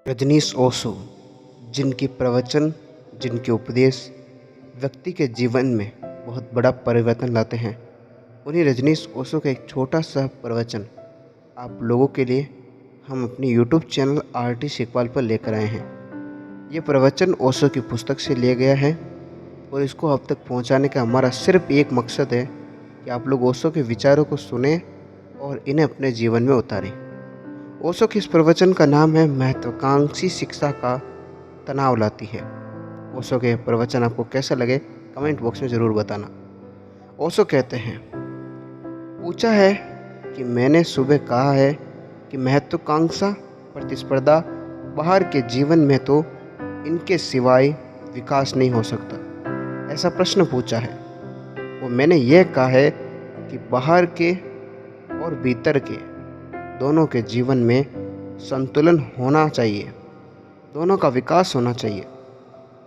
रजनीश ओशो, जिनकी प्रवचन, जिनके उपदेश व्यक्ति के जीवन में बहुत बड़ा परिवर्तन लाते हैं, उन्हीं रजनीश ओशो का एक छोटा सा प्रवचन आप लोगों के लिए हम अपनी यूट्यूब चैनल आरटी शेखपाल पर लेकर आए हैं। ये प्रवचन ओशो की पुस्तक से लिया गया है और इसको आप तक पहुंचाने का हमारा सिर्फ एक मकसद है कि आप लोग ओशो के विचारों को सुने और इन्हें अपने जीवन में उतारें। ओशो के इस प्रवचन का नाम है महत्वाकांक्षी शिक्षा का तनाव लाती है। ओशो के प्रवचन आपको कैसा लगे कमेंट बॉक्स में ज़रूर बताना। ओशो कहते हैं, पूछा है कि मैंने सुबह कहा है कि महत्वाकांक्षा प्रतिस्पर्धा बाहर के जीवन में तो इनके सिवाय विकास नहीं हो सकता, ऐसा प्रश्न पूछा है। और मैंने यह कहा है कि बाहर के और भीतर के दोनों के जीवन में संतुलन होना चाहिए, दोनों का विकास होना चाहिए।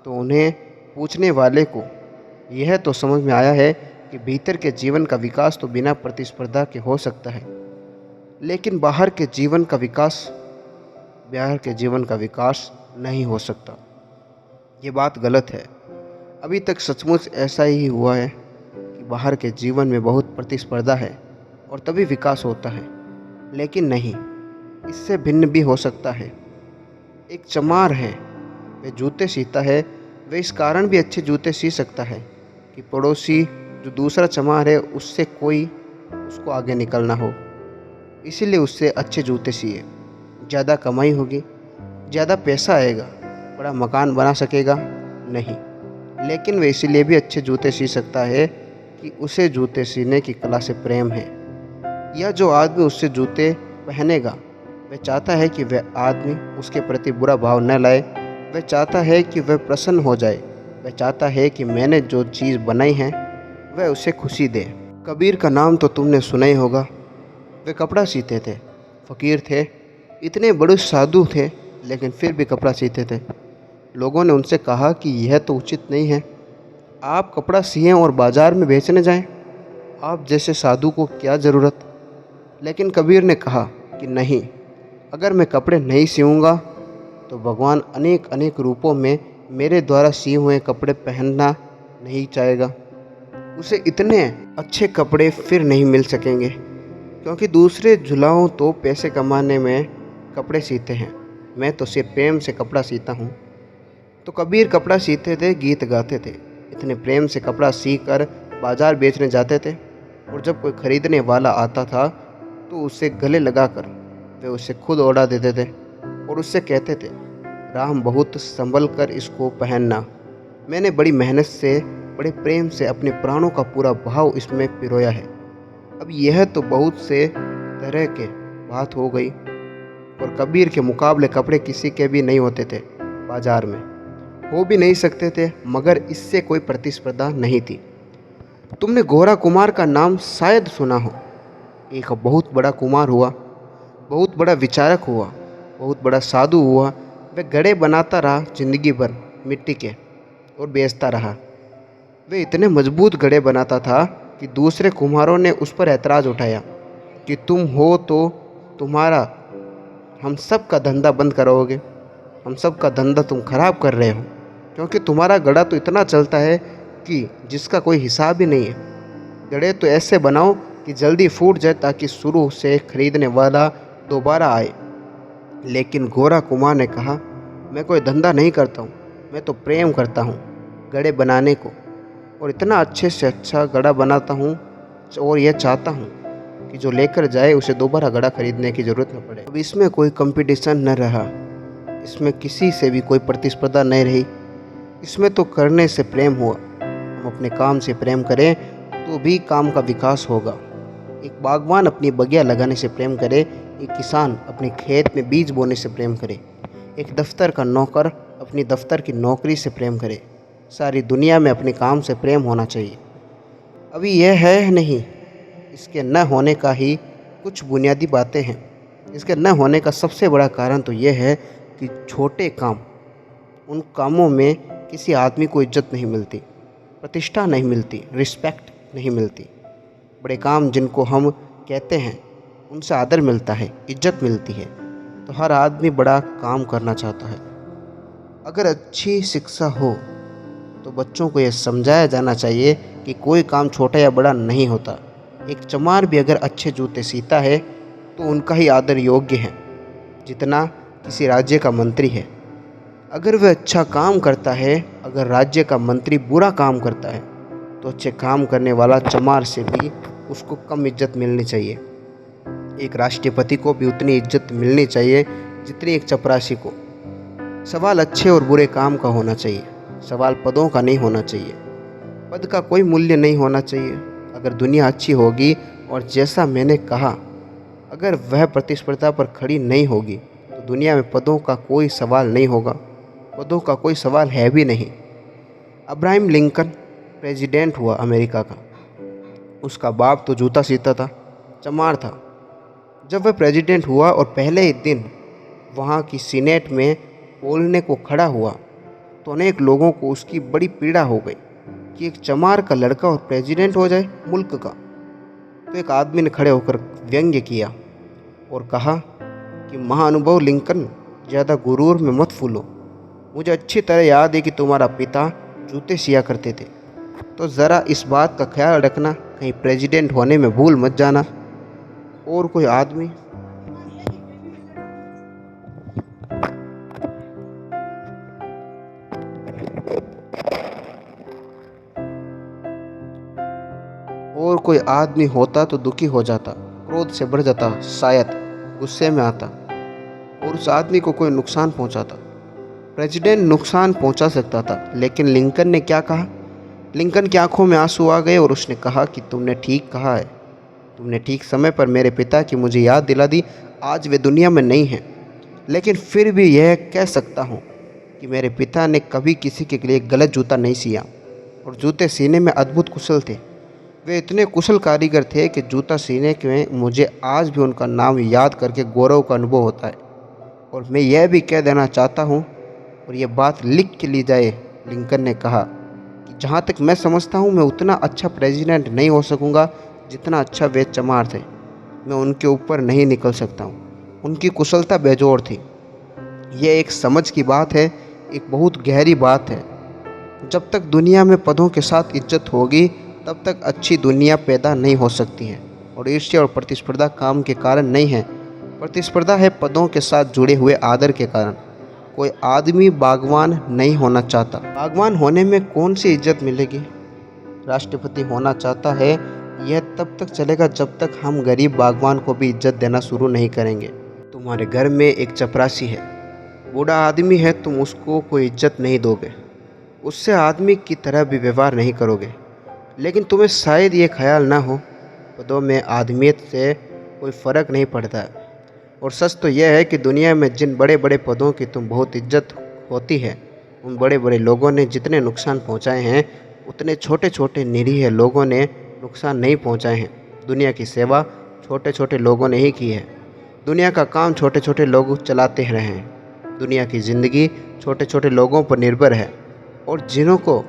तो उन्हें पूछने वाले को यह तो समझ में आया है कि भीतर के जीवन का विकास तो बिना प्रतिस्पर्धा के हो सकता है, लेकिन बाहर के जीवन का विकास नहीं हो सकता। ये बात गलत है। अभी तक सचमुच ऐसा ही हुआ है कि बाहर के जीवन में बहुत प्रतिस्पर्धा है और तभी विकास होता है, लेकिन नहीं, इससे भिन्न भी हो सकता है। एक चमार है, वह जूते सीता है, वह इस कारण भी अच्छे जूते सी सकता है कि पड़ोसी जो दूसरा चमार है उससे कोई उसको आगे निकलना हो, इसीलिए उससे अच्छे जूते सिए। ज़्यादा कमाई होगी, ज़्यादा पैसा आएगा, बड़ा मकान बना सकेगा नहीं, लेकिन वह इसीलिए भी अच्छे जूते सी सकता है कि उसे जूते सीने की कला से प्रेम है। या जो आदमी उससे जूते पहनेगा, वह चाहता है कि वह आदमी उसके प्रति बुरा भाव न लाए, वह चाहता है कि वह प्रसन्न हो जाए, वह चाहता है कि मैंने जो चीज़ बनाई है वह उसे खुशी दे। कबीर का नाम तो तुमने सुना ही होगा। वे कपड़ा सीते थे, फ़कीर थे, इतने बड़े साधु थे, लेकिन फिर भी कपड़ा सीते थे। लोगों ने उनसे कहा कि यह तो उचित नहीं है, आप कपड़ा सिएं और बाज़ार में बेचने जाएं, आप जैसे साधु को क्या ज़रूरत। लेकिन कबीर ने कहा कि नहीं, अगर मैं कपड़े नहीं सिऊंगा तो भगवान अनेक अनेक रूपों में मेरे द्वारा सिए हुए कपड़े पहनना नहीं चाहेगा। उसे इतने अच्छे कपड़े फिर नहीं मिल सकेंगे, क्योंकि दूसरे जुलाहों तो पैसे कमाने में कपड़े सीते हैं, मैं तो सिर्फ प्रेम से कपड़ा सीता हूँ। तो कबीर कपड़ा सीते थे, गीत गाते थे, इतने प्रेम से कपड़ा सी कर बाज़ार बेचने जाते थे, और जब कोई ख़रीदने वाला आता था तो उसे गले लगाकर वे उसे खुद ओढ़ा देते थे और उससे कहते थे, राम बहुत संभल कर इसको पहनना, मैंने बड़ी मेहनत से बड़े प्रेम से अपने प्राणों का पूरा भाव इसमें पिरोया है। अब यह तो बहुत से तरह के बात हो गई, और कबीर के मुकाबले कपड़े किसी के भी नहीं होते थे, बाजार में हो भी नहीं सकते थे, मगर इससे कोई प्रतिस्पर्धा नहीं थी। तुमने गोरा कुमार का नाम शायद सुना हो। एक बहुत बड़ा कुमार हुआ, बहुत बड़ा विचारक हुआ, बहुत बड़ा साधु हुआ। वह घड़े बनाता रहा जिंदगी भर मिट्टी के और बेचता रहा। वह इतने मजबूत घड़े बनाता था कि दूसरे कुम्हारों ने उस पर ऐतराज़ उठाया कि तुम हो तो तुम्हारा हम सब का धंधा बंद करोगे, हम सब का धंधा तुम खराब कर रहे हो, क्योंकि तुम्हारा घड़ा तो इतना चलता है कि जिसका कोई हिसाब ही नहीं है। घड़े तो ऐसे बनाओ कि जल्दी फूट जाए ताकि शुरू से खरीदने वाला दोबारा आए। लेकिन गोरा कुमार ने कहा, मैं कोई धंधा नहीं करता हूँ, मैं तो प्रेम करता हूँ घड़े बनाने को, और इतना अच्छे से अच्छा घड़ा बनाता हूँ, और यह चाहता हूँ कि जो लेकर जाए उसे दोबारा घड़ा खरीदने की ज़रूरत न पड़े। अब इसमें कोई कंपटीशन न रहा, इसमें किसी से भी कोई प्रतिस्पर्धा नहीं रही, इसमें तो करने से प्रेम हुआ। हम अपने काम से प्रेम करें तो भी काम का विकास होगा। एक बागवान अपनी बगिया लगाने से प्रेम करे, एक किसान अपने खेत में बीज बोने से प्रेम करे, एक दफ्तर का नौकर अपनी दफ्तर की नौकरी से प्रेम करे। सारी दुनिया में अपने काम से प्रेम होना चाहिए। अभी यह है नहीं, इसके न होने का ही कुछ बुनियादी बातें हैं। इसके न होने का सबसे बड़ा कारण तो यह है कि छोटे काम, उन कामों में किसी आदमी को इज्जत नहीं मिलती, प्रतिष्ठा नहीं मिलती, रिस्पेक्ट नहीं मिलती। बड़े काम जिनको हम कहते हैं उनसे आदर मिलता है, इज्जत मिलती है। तो हर आदमी बड़ा काम करना चाहता है। अगर अच्छी शिक्षा हो तो बच्चों को यह समझाया जाना चाहिए कि कोई काम छोटा या बड़ा नहीं होता। एक चमार भी अगर अच्छे जूते सीता है तो उनका ही आदर योग्य है जितना किसी राज्य का मंत्री है। अगर वह अच्छा काम करता है, अगर राज्य का मंत्री बुरा काम करता है तो अच्छे काम करने वाला चमार से भी उसको कम इज्जत मिलनी चाहिए। एक राष्ट्रपति को भी उतनी इज्जत मिलनी चाहिए जितनी एक चपरासी को। सवाल अच्छे और बुरे काम का होना चाहिए, सवाल पदों का नहीं होना चाहिए। पद का कोई मूल्य नहीं होना चाहिए। अगर दुनिया अच्छी होगी और जैसा मैंने कहा अगर वह प्रतिस्पर्धा पर खड़ी नहीं होगी तो दुनिया में पदों का कोई सवाल नहीं होगा, पदों का कोई सवाल है भी नहीं। अब्राहम लिंकन प्रेसिडेंट हुआ अमेरिका का। उसका बाप तो जूता सीता था, चमार था। जब वह प्रेसिडेंट हुआ और पहले ही दिन वहाँ की सीनेट में बोलने को खड़ा हुआ तो अनेक लोगों को उसकी बड़ी पीड़ा हो गई कि एक चमार का लड़का और प्रेसिडेंट हो जाए मुल्क का। तो एक आदमी ने खड़े होकर व्यंग्य किया और कहा कि महाअनुभव लिंकन, ज़्यादा गुरूर में मत फूलो। मुझे अच्छी तरह याद है कि तुम्हारा पिता जूते सिया करते थे, तो ज़रा इस बात का ख्याल रखना कहीं प्रेसिडेंट होने में भूल मत जाना। और कोई आदमी होता तो दुखी हो जाता, क्रोध से बढ़ जाता, शायद गुस्से में आता और उस आदमी को कोई नुकसान पहुंचाता। प्रेसिडेंट नुकसान पहुंचा सकता था, लेकिन लिंकन ने क्या कहा? लिंकन की आंखों में आंसू आ गए और उसने कहा कि तुमने ठीक कहा है, तुमने ठीक समय पर मेरे पिता की मुझे याद दिला दी। आज वे दुनिया में नहीं हैं, लेकिन फिर भी यह कह सकता हूँ कि मेरे पिता ने कभी किसी के लिए गलत जूता नहीं सिया और जूते सीने में अद्भुत कुशल थे। वे इतने कुशल कारीगर थे कि जूता सीने में मुझे आज भी उनका नाम याद करके गौरव का अनुभव होता है। और मैं यह भी कह देना चाहता हूँ और यह बात लिख के ली जाए, लिंकन ने कहा कि जहाँ तक मैं समझता हूँ मैं उतना अच्छा प्रेसिडेंट नहीं हो सकूँगा जितना अच्छा वे चमार थे। मैं उनके ऊपर नहीं निकल सकता हूँ। उनकी कुशलता बेजोड़ थी। यह एक समझ की बात है, एक बहुत गहरी बात है। जब तक दुनिया में पदों के साथ इज्जत होगी तब तक अच्छी दुनिया पैदा नहीं हो सकती है। और ईर्ष्या और प्रतिस्पर्धा काम के कारण नहीं है, प्रतिस्पर्धा है पदों के साथ जुड़े हुए आदर के कारण। कोई आदमी बागवान नहीं होना चाहता, बागवान होने में कौन सी इज्जत मिलेगी? राष्ट्रपति होना चाहता है, यह तब तक चलेगा जब तक हम गरीब बागवान को भी इज्जत देना शुरू नहीं करेंगे। तुम्हारे घर में एक चपरासी है, बूढ़ा आदमी है, तुम उसको कोई इज्जत नहीं दोगे, उससे आदमी की तरह भी व्यवहार नहीं करोगे। लेकिन तुम्हें शायद ये ख्याल ना हो, पदों में आदमियत से कोई फ़र्क नहीं पड़ता है। और सच तो यह है कि दुनिया में जिन बड़े बड़े पदों की तुम बहुत इज्जत होती है, उन बड़े बड़े लोगों ने जितने नुकसान पहुंचाए हैं उतने छोटे छोटे निरीह लोगों ने नुकसान नहीं पहुंचाए हैं। दुनिया की सेवा छोटे छोटे लोगों ने ही की है। दुनिया का काम छोटे छोटे लोग चलाते रहे हैं। दुनिया की ज़िंदगी छोटे छोटे लोगों पर निर्भर है। और जिन्हों को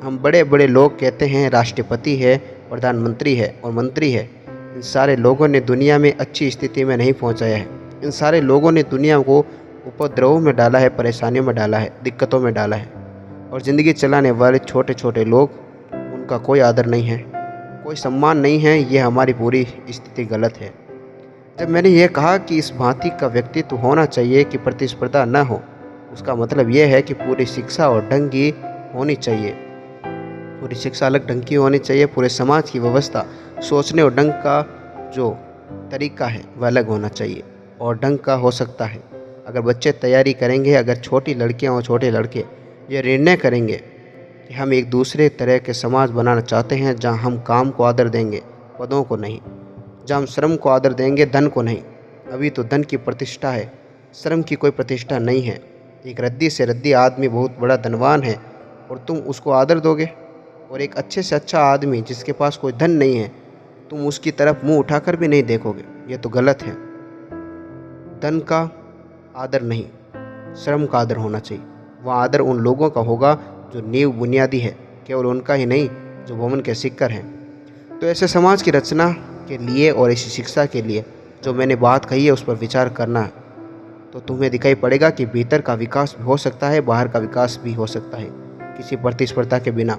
हम बड़े बड़े लोग कहते हैं, राष्ट्रपति है, प्रधानमंत्री है और मंत्री है, इन सारे लोगों ने दुनिया में अच्छी स्थिति में नहीं पहुंचाया है। इन सारे लोगों ने दुनिया को उपद्रवों में डाला है, परेशानियों में डाला है, दिक्कतों में डाला है। और ज़िंदगी चलाने वाले छोटे छोटे लोग, उनका कोई आदर नहीं है, कोई सम्मान नहीं है। यह हमारी पूरी स्थिति गलत है। जब मैंने ये कहा कि इस भांति का व्यक्तित्व होना चाहिए कि प्रतिस्पर्धा न हो, उसका मतलब यह है कि पूरी शिक्षा और ढंग की होनी चाहिए। पूरी शिक्षा अलग ढंग की होनी चाहिए। पूरे समाज की व्यवस्था, सोचने और ढंग का जो तरीका है वह अलग होना चाहिए और ढंग का हो सकता है। अगर बच्चे तैयारी करेंगे, अगर छोटी लड़कियां और छोटे लड़के ये निर्णय करेंगे कि हम एक दूसरे तरह के समाज बनाना चाहते हैं जहां हम काम को आदर देंगे, पदों को नहीं, जहां हम श्रम को आदर देंगे, धन को नहीं। अभी तो धन की प्रतिष्ठा है, श्रम की कोई प्रतिष्ठा नहीं है। एक रद्दी से रद्दी आदमी बहुत बड़ा धनवान है और तुम उसको आदर दोगे, और एक अच्छे से अच्छा आदमी जिसके पास कोई धन नहीं है, तुम उसकी तरफ मुंह उठाकर भी नहीं देखोगे। ये तो गलत है। धन का आदर नहीं, श्रम का आदर होना चाहिए। वह आदर उन लोगों का होगा जो नींव बुनियादी है, केवल उनका ही नहीं जो भवन के सिक्कर हैं। तो ऐसे समाज की रचना के लिए और ऐसी शिक्षा के लिए जो मैंने बात कही है उस पर विचार करना तो तुम्हें दिखाई पड़ेगा कि भीतर का विकास भी हो सकता है, बाहर का विकास भी हो सकता है, किसी प्रतिस्पर्धा के बिना।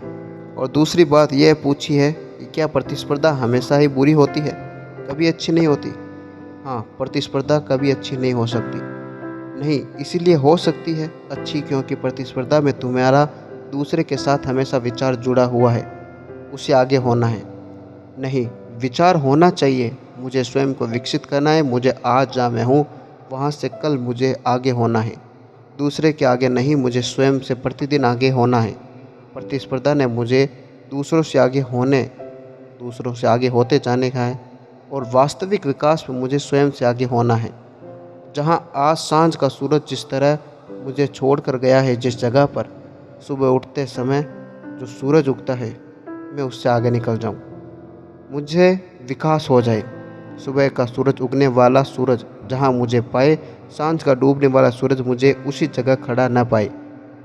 और दूसरी बात यह पूछी है कि क्या प्रतिस्पर्धा हमेशा ही बुरी होती है, कभी अच्छी नहीं होती? हाँ, प्रतिस्पर्धा कभी अच्छी नहीं हो सकती। नहीं, इसीलिए हो सकती है अच्छी क्योंकि प्रतिस्पर्धा में तुम्हारा दूसरे के साथ हमेशा विचार जुड़ा हुआ है, उसे आगे होना है। नहीं, विचार होना चाहिए, मुझे स्वयं को विकसित करना है, मुझे आज जहाँ मैं हूँ वहाँ से कल मुझे आगे होना है। दूसरे के आगे नहीं, मुझे स्वयं से प्रतिदिन आगे होना है। प्रतिस्पर्धा ने मुझे दूसरों से आगे होने दूसरों से आगे होते जाने का है और वास्तविक विकास में मुझे स्वयं से आगे होना है। जहाँ आज सांझ का सूरज जिस तरह मुझे छोड़कर गया है, जिस जगह पर सुबह उठते समय जो सूरज उगता है, मैं उससे आगे निकल जाऊँ। मुझे विकास हो जाए, सुबह का सूरज उगने वाला सूरज जहाँ मुझे पाए, सांझ का डूबने वाला सूरज मुझे उसी जगह खड़ा न पाए।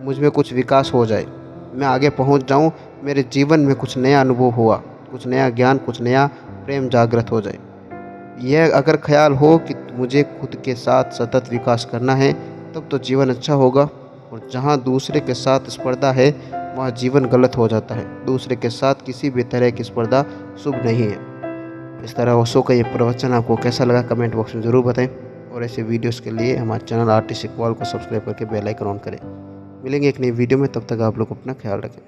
मुझ में कुछ विकास हो जाए, मैं आगे पहुँच जाऊँ, मेरे जीवन में कुछ नया अनुभव हुआ, कुछ नया ज्ञान, कुछ नया प्रेम जागृत हो जाए। यह अगर ख्याल हो कि मुझे खुद के साथ सतत विकास करना है, तब तो जीवन अच्छा होगा। और जहाँ दूसरे के साथ स्पर्धा है, वहाँ जीवन गलत हो जाता है। दूसरे के साथ किसी भी तरह की स्पर्धा शुभ नहीं है। इस तरह ओशो का ये प्रवचन आपको कैसा लगा कमेंट बॉक्स में ज़रूर बताएं। और ऐसे वीडियोस के लिए हमारे चैनल आर्टिस्ट इकबाल को सब्सक्राइब करके बेल आइकन ऑन करें। मिलेंगे एक नई वीडियो में, तब तक आप लोग अपना ख्याल रखें।